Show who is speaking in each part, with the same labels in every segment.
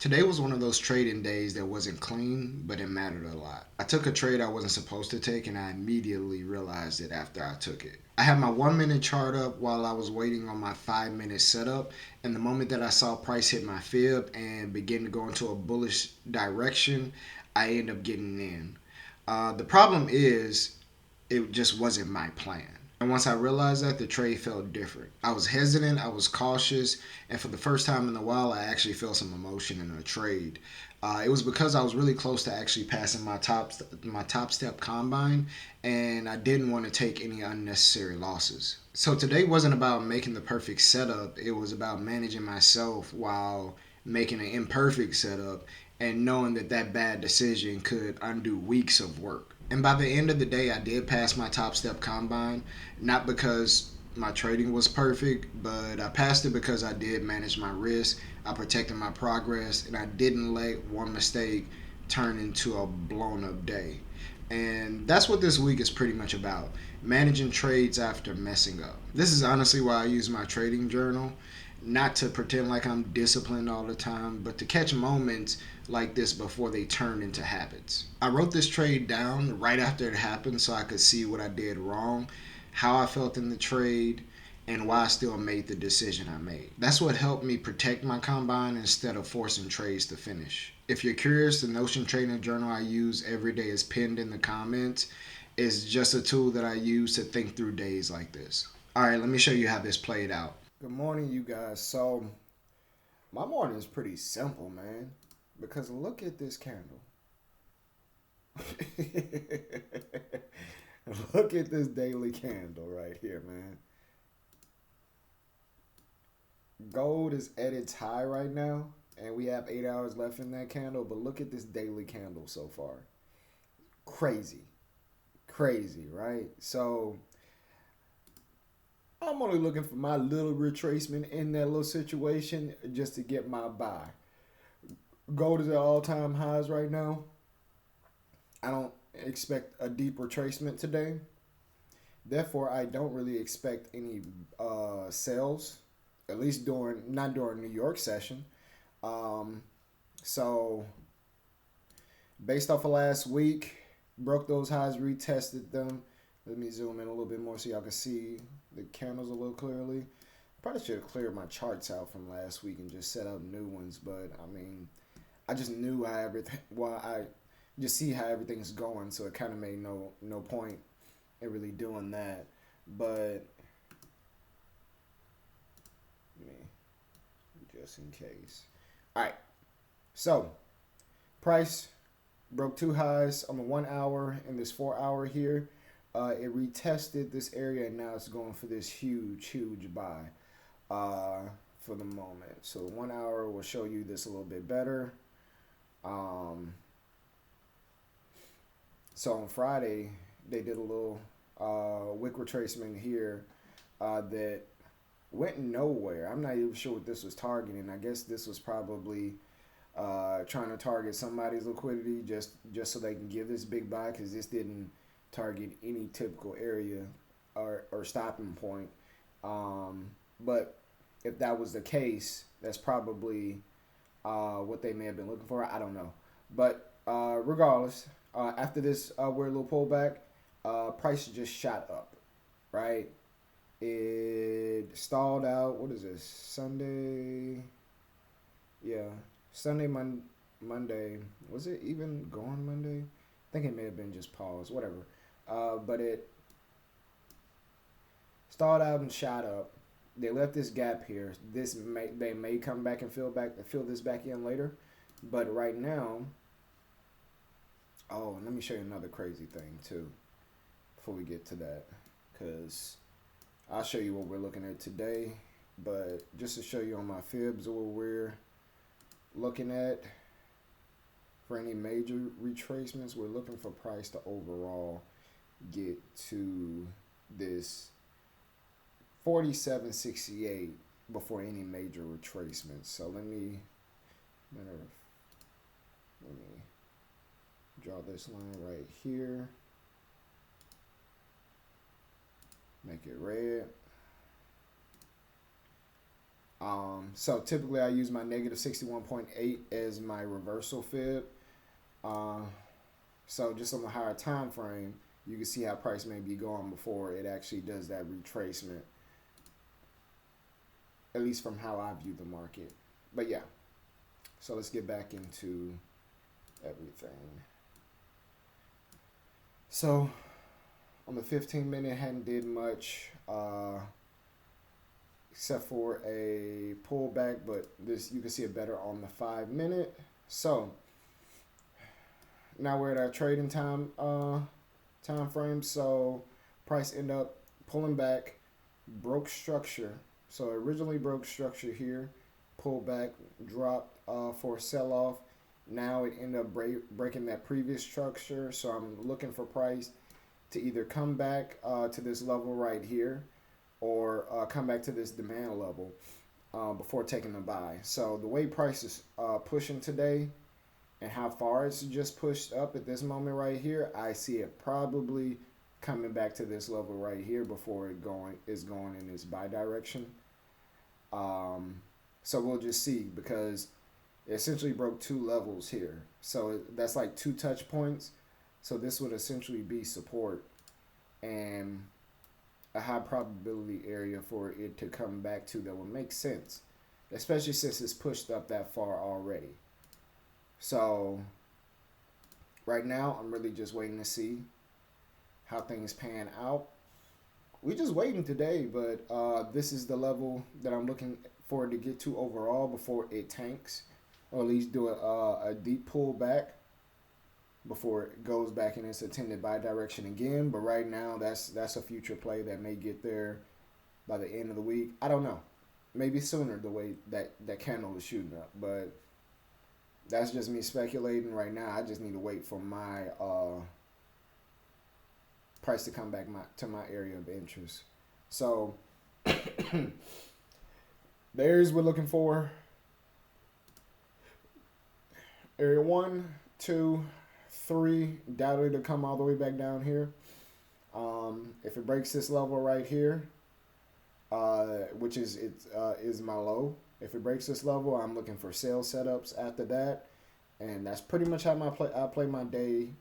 Speaker 1: Today was one of those trading days that wasn't clean, but it mattered a lot. I took a trade I wasn't supposed to take, and I immediately realized it after I took it. I had my 1 minute chart up while I was waiting on my 5 minute setup, and the moment that I saw price hit my fib and begin to go into a bullish direction, I ended up getting in. The problem is, it just wasn't my plan. And once I realized that, the trade felt different. I was hesitant, I was cautious, and for the first time in a while, I actually felt some emotion in a trade. It was because I was really close to actually passing my top step combine, and I didn't want to take any unnecessary losses. So today wasn't about making the perfect setup. It was about managing myself while making an imperfect setup and knowing that that bad decision could undo weeks of work. And by the end of the day, I did pass my top step combine, not because my trading was perfect, but I passed it because I did manage my risk, I protected my progress, and I didn't let one mistake turn into a blown up day. And that's what this week is pretty much about, managing trades after messing up. This is honestly why I use my trading journal, not to pretend like I'm disciplined all the time, but to catch moments like this before they turn into habits. I wrote this trade down right after it happened so I could see what I did wrong, how I felt in the trade, and why I still made the decision I made. That's what helped me protect my combine instead of forcing trades to finish. If you're curious, the Notion Trading Journal I use every day is pinned in the comments. It's just a tool that I use to think through days like this. All right, let me show you how this played out. Good morning, you guys. So, my morning is pretty simple, man. Because look at this candle. Look at this daily candle right here, man. Gold is at its high right now, and we have 8 hours left in that candle. But look at this daily candle so far. Crazy. Crazy, right? So, I'm only looking for my little retracement in that little situation just to get my buy. Gold is at all time highs right now. I don't expect a deep retracement today. Therefore, I don't really expect any sales, at least during not during New York session. Um, so based off of last week, broke those highs, retested them. Let me zoom in a little bit more so y'all can see the candles a little clearly. Probably should have cleared my charts out from last week and just set up new ones, but I mean, I just knew how everything. Well, I just see how everything's going, so it kind of made no point in really doing that. But me just in case. All right. So price broke two highs on the 1 hour and this 4 hour here. It retested this area and now it's going for this huge buy for the moment. So 1 hour will show you this a little bit better. Um, So on Friday, they did a little wick retracement here that went nowhere. I'm not even sure what this was targeting. I guess this was probably trying to target somebody's liquidity just so they can give this big buy because this didn't target any typical area or stopping point. But if that was the case, that's probably what they may have been looking for. I don't know. But regardless, after this weird little pullback, price just shot up, right? It stalled out. What is this? Sunday? Yeah, Sunday, Monday. Was it even going Monday? I think it may have been just pause, whatever. But it stalled out and shot up. They left this gap here. They may come back and fill this back in later, but right now. Oh, and let me show you another crazy thing too before we get to that, because I'll show you what we're looking at today. But just to show you on my fibs what we're looking at for any major retracements, we're looking for price to overall get to this 47.68 before any major retracements. So let me draw this line right here, make it red.
Speaker 2: So typically I use my negative 61.8 as my reversal fib. Uh, so just on the higher time frame, you can see how price may be going before it actually does that retracement, at least from how I view the market. But yeah, so let's get back into everything. So on the 15 minute, hadn't did much except for a pullback, but this you can see it better on the 5 minute. So now we're at our trading time frame. So price end up pulling back, broke structure. So originally broke structure here, pulled back, dropped for a sell off. Now it ended up breaking that previous structure. So I'm looking for price to either come back to this level right here, or come back to this demand level before taking a buy. So the way price is pushing today, and how far it's just pushed up at this moment right here, I see it probably coming back to this level right here before it going in this buy direction. Um, so we'll just see, because it essentially broke two levels here. So that's like two touch points. So this would essentially be support and a high probability area for it to come back to that would make sense, especially since it's pushed up that far already. So right now, I'm really just waiting to see how things pan out. We just waiting today, but this is the level that I'm looking for it to get to overall before it tanks, or at least do a deep pullback before it goes back in its intended buy direction again. But right now, that's a future play that may get there by the end of the week. I don't know, maybe sooner, the way that candle is shooting up, but that's just me speculating right now. I just need to wait for my price to come back to my area of interest. So the areas we're looking for: area 1, 2, 3. Doubt it'll come all the way back down here. If it breaks this level right here, which is my low. If it breaks this level, I'm looking for sale setups after that, and that's pretty much how I play my day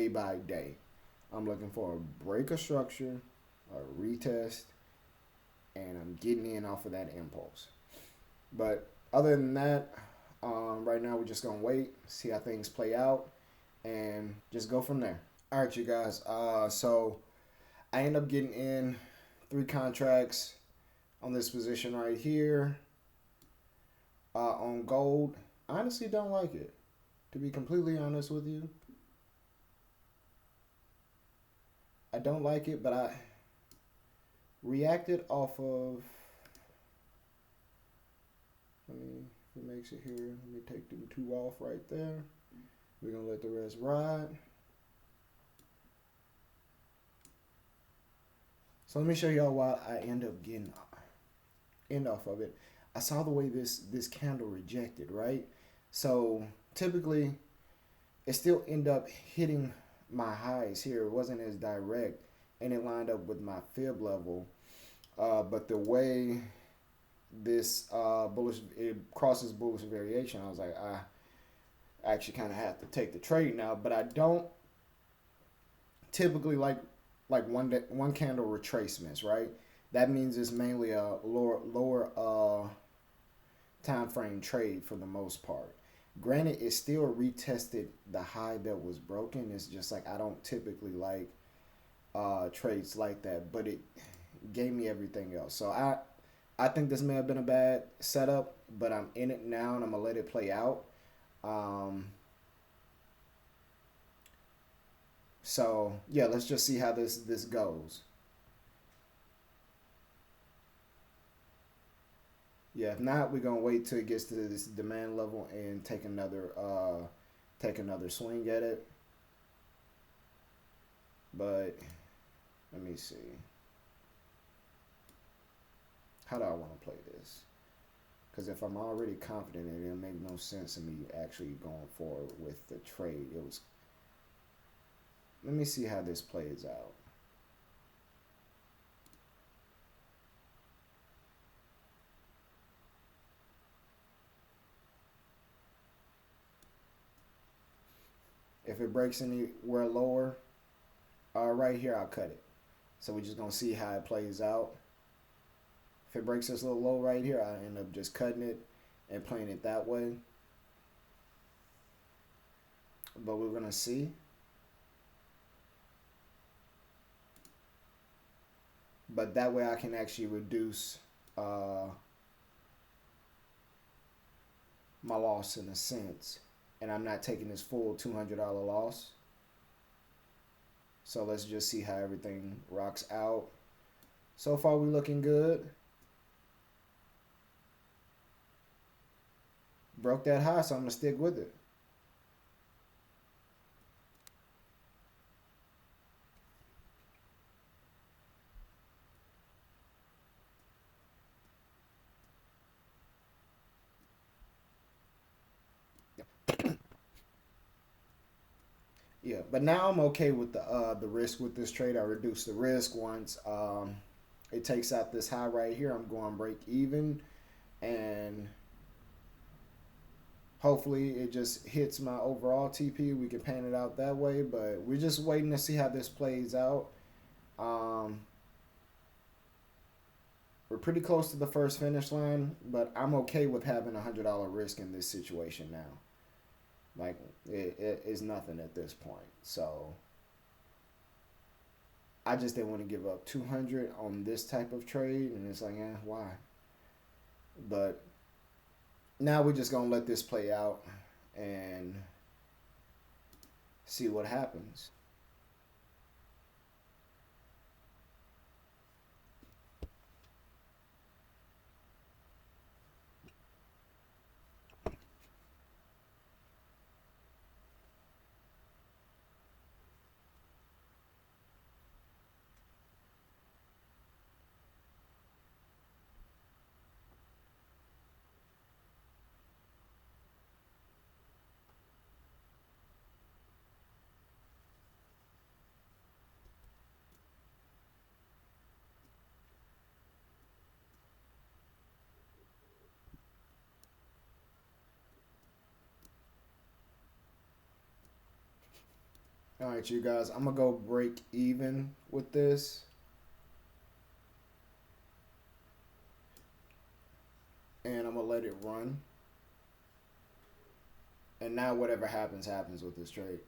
Speaker 2: by day. I'm looking for a break of structure, a retest, and I'm getting in off of that impulse. But other than that, right now we're just gonna wait, see how things play out, and just go from there. All right, you guys. So I end up getting in 3 contracts on this position right here on gold. I honestly don't like it. To be completely honest with you, I don't like it, but I reacted off of. Let me, if it makes it here, let me take them two off right there. We're gonna let the rest ride. So let me show y'all why I end up getting end off of it. I saw the way this candle rejected, right? So typically it still end up hitting my highs here. It wasn't as direct, and it lined up with my fib level. But the way this bullish, it crosses bullish variation, I was like, I actually kind of have to take the trade now. But I don't typically like one candle retracements, right? That means it's mainly a lower time frame trade for the most part. Granted, it still retested the high that was broken. It's just like I don't typically like trades like that, but it gave me everything else. So I think this may have been a bad setup, but I'm in it now and I'm gonna let it play out. Um, so yeah, let's just see how this goes. Yeah, if not, we're gonna wait till it gets to this demand level and take another swing at it. But let me see. How do I want to play this? Because if I'm already confident in it, it'll make no sense to me actually going forward with the trade. It was. Let me see how this plays out. If it breaks anywhere lower, right here, I'll cut it. So we're just gonna see how it plays out. If it breaks this little low right here, I end up just cutting it and playing it that way. But we're gonna see. But that way I can actually reduce my loss in a sense. And I'm not taking this full $200 loss. So let's just see how everything rocks out. So far we looking good. Broke that high, so I'm gonna stick with it. Yeah, but now I'm okay with the risk with this trade. I reduced the risk once it takes out this high right here. I'm going break even, and hopefully it just hits my overall TP. We can pan it out that way, but we're just waiting to see how this plays out. Um, we're pretty close to the first finish line, but I'm okay with having $100 risk in this situation now. Like it is nothing at this point. So I just didn't want to give up 200 on this type of trade, and it's like, why? But now we're just gonna let this play out and see what happens. All right, you guys, I'm gonna go break even with this, and I'm gonna let it run. And now whatever happens, happens with this trade.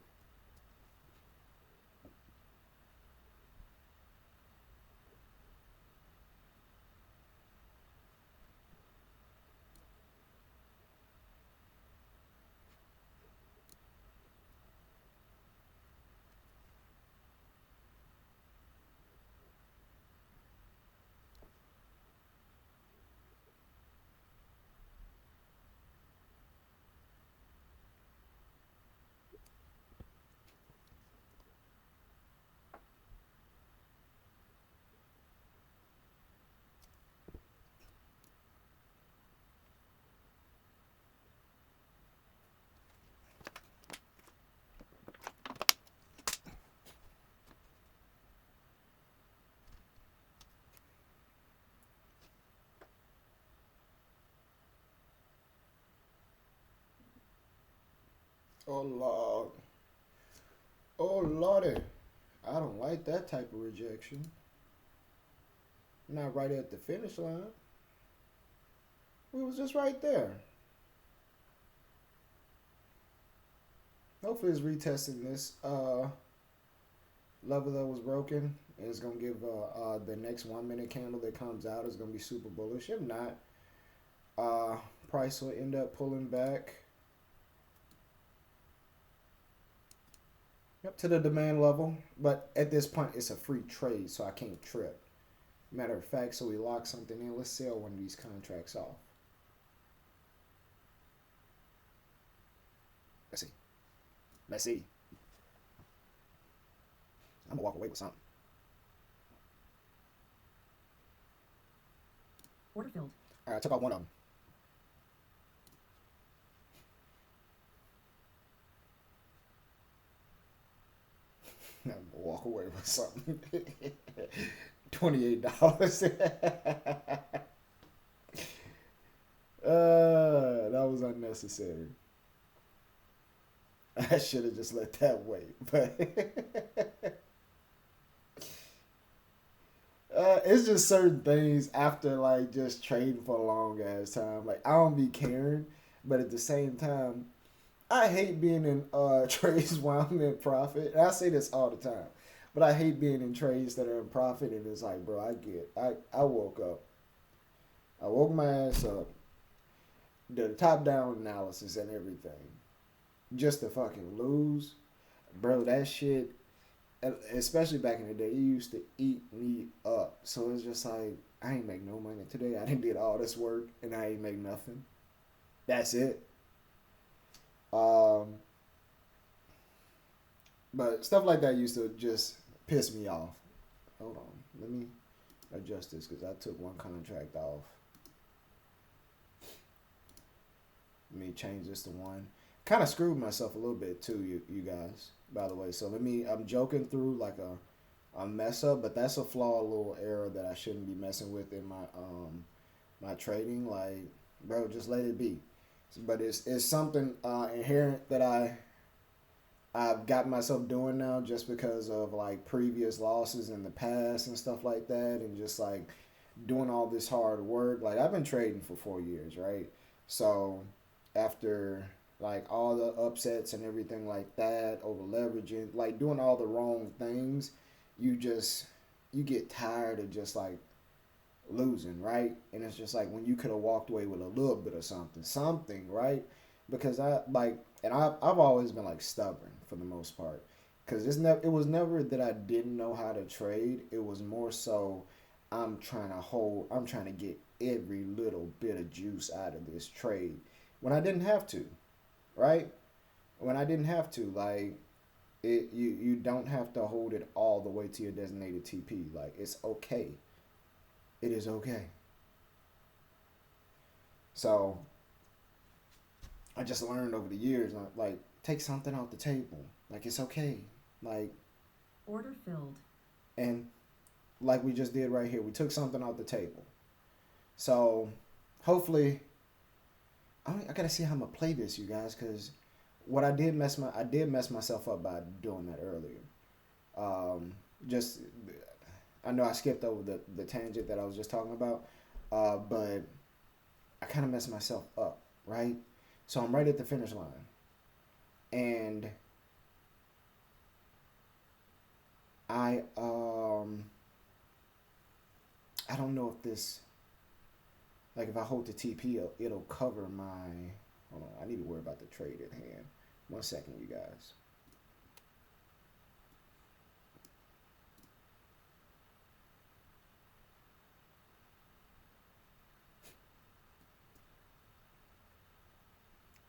Speaker 2: Oh Lord, oh Lordy, I don't like that type of rejection. Not right at the finish line. We was just right there. Hopefully, it's retesting this level that was broken. It's gonna give the next 1 minute candle that comes out is gonna be super bullish. If not, uh, price will end up pulling back. Yep, to the demand level. But at this point, it's a free trade, so I can't trip. Matter of fact, so we lock something in. Let's sell one of these contracts off. Let's see. Let's see. I'm gonna walk away with something.
Speaker 3: Order filled.
Speaker 2: All right, I took out one of them. I'm gonna walk away with something. $28. That was unnecessary. I should have just let that wait. But it's just certain things after like just trading for a long ass time. Like I don't be caring, but at the same time, I hate being in trades while I'm in profit. And I say this all the time, but I hate being in trades that are in profit. And it's like, bro, I woke up, I woke my ass up, did a top down analysis and everything, just to fucking lose, bro. That shit, especially back in the day, it used to eat me up. So it's just like I ain't make no money today. I didn't did all this work and I ain't make nothing. That's it. Um, but stuff like that used to just piss me off. Hold on, let me adjust this because I took one contract off. Let me change this to one. Kind of screwed myself a little bit too, you guys. By the way, so let me. I'm joking through like a mess up, but that's a flaw, a little error that I shouldn't be messing with in my trading. Like, bro, just let it be. But it's something inherent that I've got myself doing now just because of like previous losses in the past and stuff like that, and just like doing all this hard work. Like I've been trading for 4 years, right? So after like all the upsets and everything like that, over leveraging, like doing all the wrong things, you just you get tired of just like losing, right? And it's just like when you could have walked away with a little bit of something, right? Because I've always been like stubborn for the most part. Because it was never that I didn't know how to trade. It was more so I'm trying to get every little bit of juice out of this trade when I didn't have to, right? When I didn't have to, like you don't have to hold it all the way to your designated TP. Like it's okay. It is okay. So I just learned over the years, like take something off the table. Like it's okay. Like
Speaker 3: Order filled.
Speaker 2: and like we just did right here, we took something off the table. So hopefully, I gotta see how I'm gonna play this, you guys, because I did mess myself up by doing that earlier. Just I know I skipped over the tangent that I was just talking about, but I kind of messed myself up, right? So I'm right at the finish line, and I I don't know if this like if I hold the TP, it'll cover my. Hold on, I need to worry about the trade at hand. 1 second, you guys.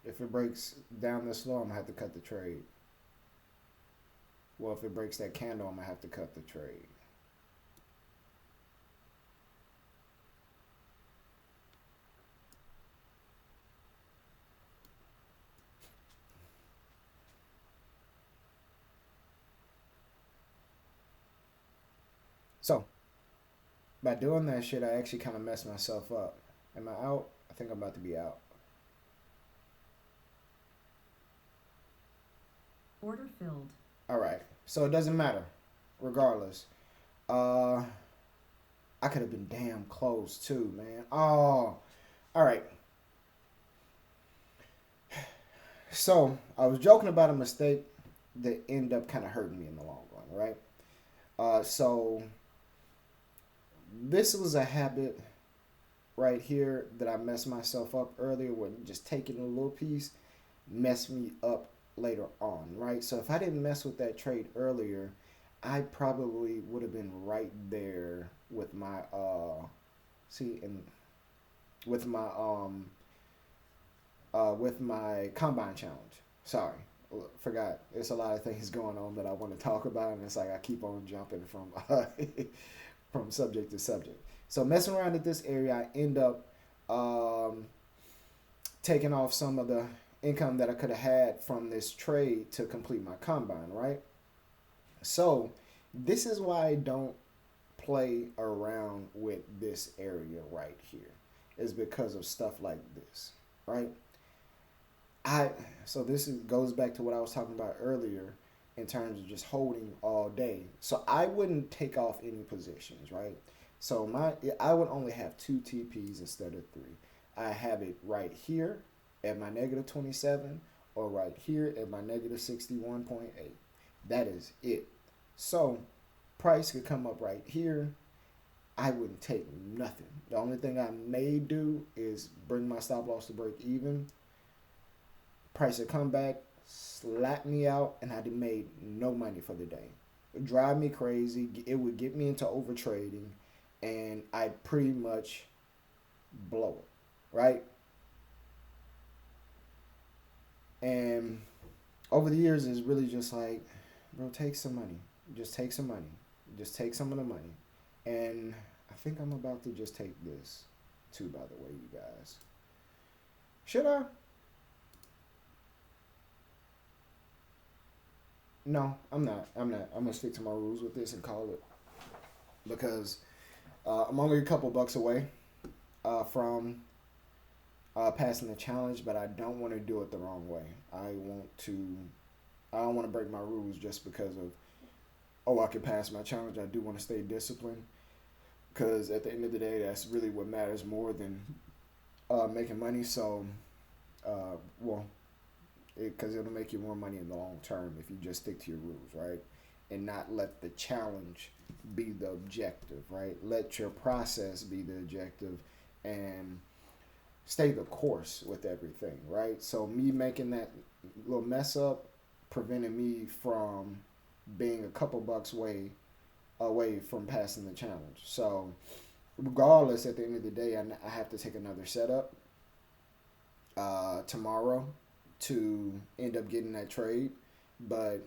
Speaker 2: If it breaks down this low, I'm gonna have to cut the trade. Well, if it breaks that candle, I'm gonna have to cut the trade. So by doing that shit, I actually kind of messed myself up. Am I out? I think I'm about to be out.
Speaker 3: Order filled.
Speaker 2: All right. So it doesn't matter, regardless. Uh, I could have been damn close too, man. Oh, all right. So I was joking about a mistake that ended up kind of hurting me in the long run, right? So this was a habit right here that I messed myself up earlier with just taking a little piece messed me up later on, right? So if I didn't mess with that trade earlier, I probably would have been right there with my see and with my with my combine challenge. Sorry, forgot. It's a lot of things going on that I want to talk about, and it's like I keep on jumping from from subject to subject. So messing around at this area, I end up um, taking off some of the income that I could have had from this trade to complete my combine, right? So this is why I don't play around with this area right here. Is because of stuff like this, right? I so this goes back to what I was talking about earlier in terms of just holding all day. So I wouldn't take off any positions, right? So I would only have two TPs instead of three. I have it right here at my negative 27 or right here at my negative 61.8. That is it. So price could come up right here. I wouldn't take nothing. The only thing I may do is bring my stop loss to break even. Price would come back, slap me out, and I'd have made no money for the day. It would drive me crazy. It would get me into over trading, and I'd pretty much blow it, right? And over the years, it's really just like, bro, take some money. Just take some money. Just take some of the money. And I think I'm about to just take this too, by the way, you guys. Should I? No, I'm not. I'm not. I'm gonna stick to my rules with this and call it because I'm only a couple bucks away from passing the challenge, but I don't want to do it the wrong way. I want to. I don't want to break my rules just because of I can pass my challenge. I do want to stay disciplined because at the end of the day, that's really what matters more than making money. So, well, because it'll make you more money in the long term if you just stick to your rules, right? And not let the challenge be the objective, right? Let your process be the objective and stay the course with everything, right? So me making that little mess up prevented me from being a couple bucks away from passing the challenge. So regardless, at the end of the day, I have to take another setup tomorrow to end up getting that trade. But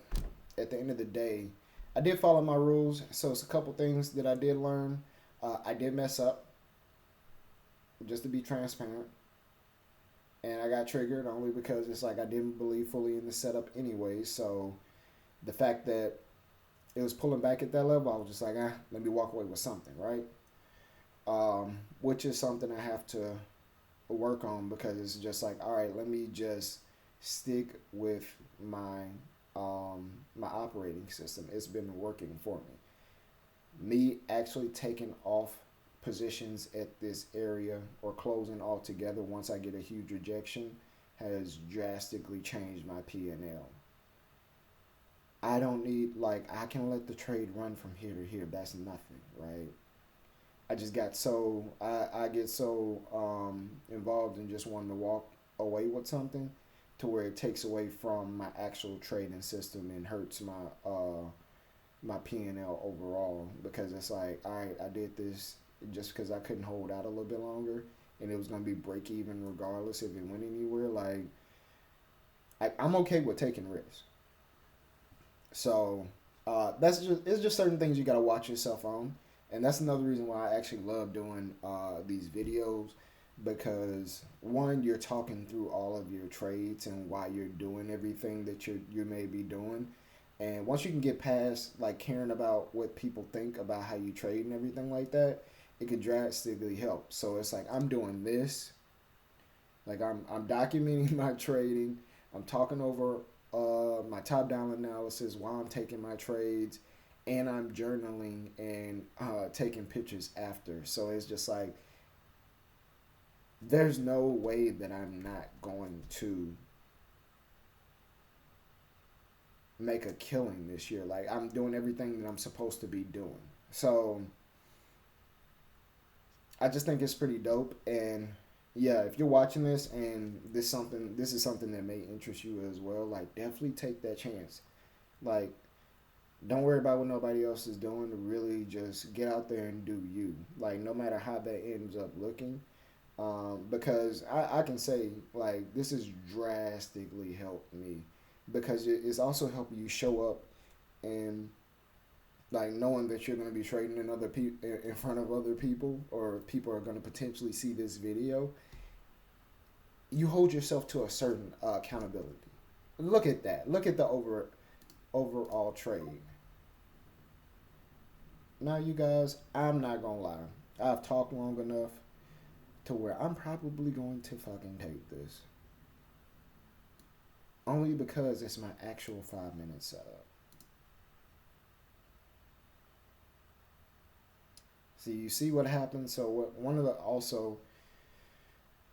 Speaker 2: at the end of the day, I did follow my rules. So it's a couple things that I did learn. I did mess up, just to be transparent. And I got triggered only because it's like I didn't believe fully in the setup anyway. So the fact that it was pulling back at that level, I was just like, let me walk away with something, right? Which is something I have to work on because it's just like, all right, let me just stick with my operating system. It's been working for me. Me actually taking off positions at this area or closing altogether once I get a huge rejection has drastically changed my P&L. I don't need like I can let the trade run from here to here. That's nothing, right? I just got so I get so involved in just wanting to walk away with something to where it takes away from my actual trading system and hurts my P&L overall because it's like, all right, I did this just because I couldn't hold out a little bit longer and it was gonna be break even regardless if it went anywhere. Like I'm okay with taking risks. So that's just it's just certain things you gotta watch yourself on, and that's another reason why I actually love doing these videos because one, you're talking through all of your trades and why you're doing everything that you may be doing, and once you can get past like caring about what people think about how you trade and everything like that, it could drastically help. So it's like I'm doing this, like I'm documenting my trading. I'm talking over my top down analysis while I'm taking my trades, and I'm journaling and taking pictures after. So it's just like there's no way that I'm not going to make a killing this year. Like I'm doing everything that I'm supposed to be doing. So I just think it's pretty dope. And yeah, if you're watching this and this is something that may interest you as well, like definitely take that chance. Like don't worry about what nobody else is doing. Really just get out there and do you. Like no matter how that ends up looking. Because I can say like this has drastically helped me because it's also helping you show up and like knowing that you're going to be trading in in front of other people or people are going to potentially see this video. You hold yourself to a certain accountability. Look at that. Look at the overall trade. Now, you guys, I'm not gonna lie. I've talked long enough to where I'm probably going to fucking take this. only because it's my actual 5 minute setup. See, you see what happens. So what one of the also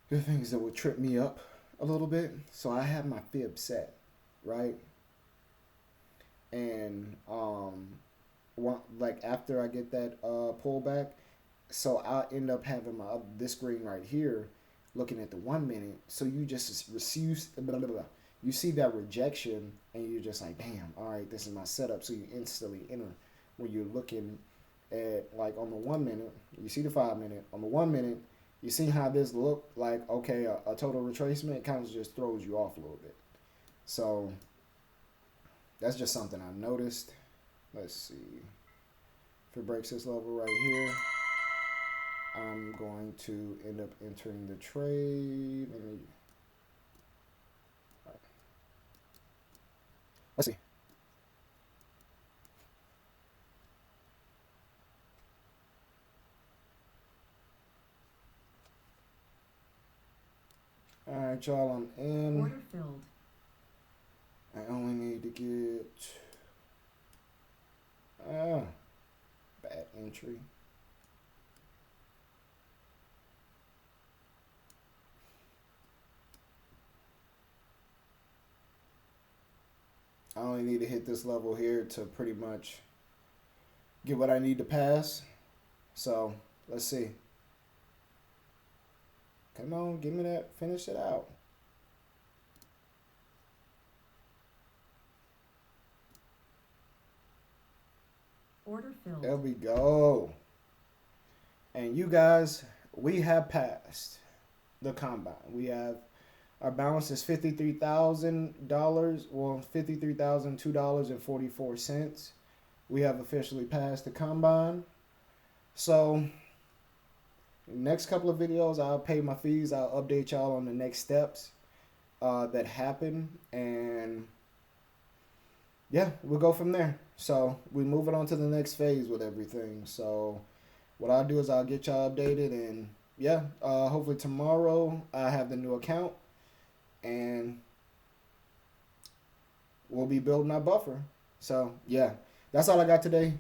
Speaker 2: the things that would trip me up a little bit. So I have my fib set, right? And like after I get that pullback, so I end up having this screen right here, looking at the 1 minute. So you just receive blah, blah, blah. You see that rejection, and you're just like, damn, all right, this is my setup. So you instantly enter when you're looking at like on the 1 minute. You see the 5 minute on the 1 minute. You see how this look like? Okay, a total retracement. It kind of just throws you off a little bit. So that's just something I've noticed. Let's see. If it breaks this level right here, I'm going to end up entering the trade. Let's see. All right, y'all, I'm in.
Speaker 3: Order filled.
Speaker 2: I only need to get bad entry. I only need to hit this level here to pretty much get what I need to pass. So let's see. Come on, give me that. Finish it out.
Speaker 3: Order filled.
Speaker 2: There we go. And you guys, we have passed the combine. We have our balance is $53,000. Well, $53,002.44. We have officially passed the combine. So next couple of videos, I'll pay my fees. I'll update y'all on the next steps that happen, and yeah, we'll go from there. So we moving on to the next phase with everything. So what I'll do is I'll get y'all updated, and yeah, hopefully tomorrow I have the new account, and we'll be building our buffer. So yeah, that's all I got today.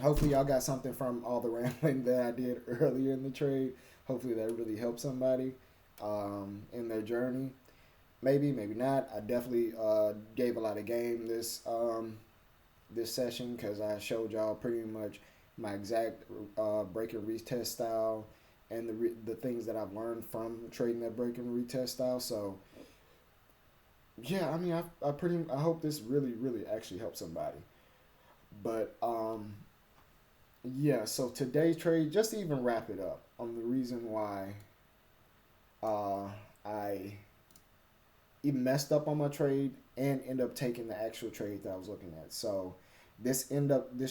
Speaker 2: Hopefully y'all got something from all the rambling that I did earlier in the trade. Hopefully that really helped somebody in their journey. Maybe, maybe not. I definitely gave a lot of game this session because I showed y'all pretty much my exact break and retest style and the things that I've learned from trading that break and retest style. So yeah, I mean, I hope this really actually helps somebody. But yeah, so today's trade, just to even wrap it up on the reason why I even messed up on my trade and end up taking the actual trade that I was looking at. So this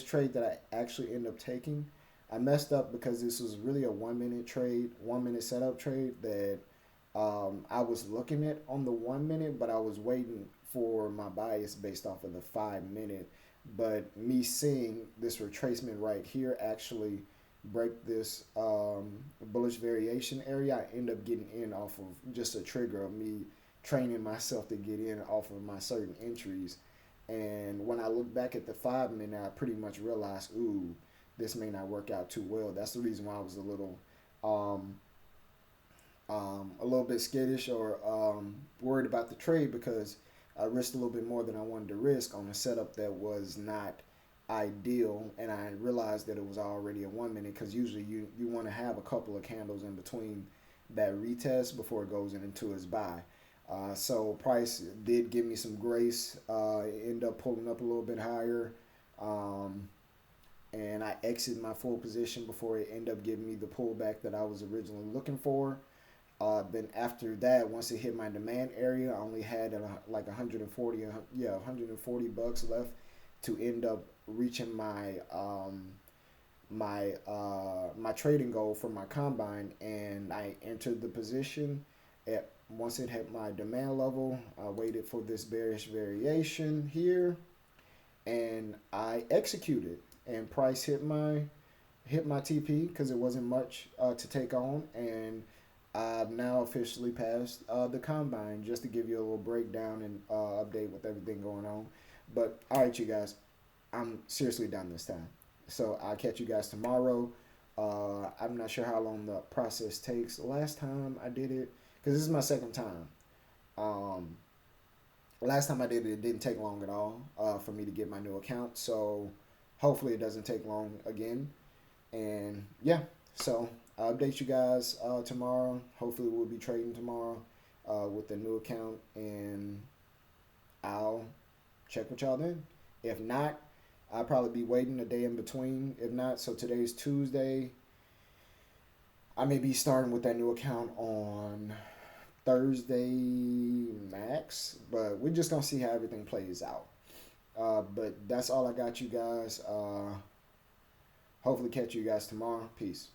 Speaker 2: trade that I actually end up taking, I messed up because this was really a 1 minute trade, 1 minute setup trade that I was looking at on the 1 minute, but I was waiting for my bias based off of the 5 minute. But me seeing this retracement right here actually break this bullish variation area, I end up getting in off of just a trigger of me training myself to get in off of my certain entries. And when I look back at the 5 minute, I pretty much realized, ooh, this may not work out too well. That's the reason why I was a little bit skittish or worried about the trade, because I risked a little bit more than I wanted to risk on a setup that was not ideal, and I realized that it was already a 1 minute, because usually you want to have a couple of candles in between that retest before it goes into its buy. So price did give me some grace. End up pulling up a little bit higher, and I exited my full position before it ended up giving me the pullback that I was originally looking for. Then after that, once it hit my demand area, I only had like 140 bucks left to end up reaching my trading goal for my combine, and I entered the position at once it hit my demand level. I waited for this bearish variation here, and I executed. And price hit my TP because it wasn't much to take on, and I've now officially passed the combine, just to give you a little breakdown and update with everything going on. But all right, you guys, I'm seriously done this time. So I'll catch you guys tomorrow. I'm not sure how long the process takes. Last time I did it, because this is my second time. Um, Last time I did it, it didn't take long at all for me to get my new account. So hopefully it doesn't take long again. And yeah, so I'll update you guys tomorrow. Hopefully we'll be trading tomorrow with the new account, and I'll check with y'all then. If not, I'll probably be waiting a day in between. If not, so today's Tuesday. I may be starting with that new account on Thursday max, but we're just gonna see how everything plays out. But that's all I got, you guys. Hopefully catch you guys tomorrow. Peace.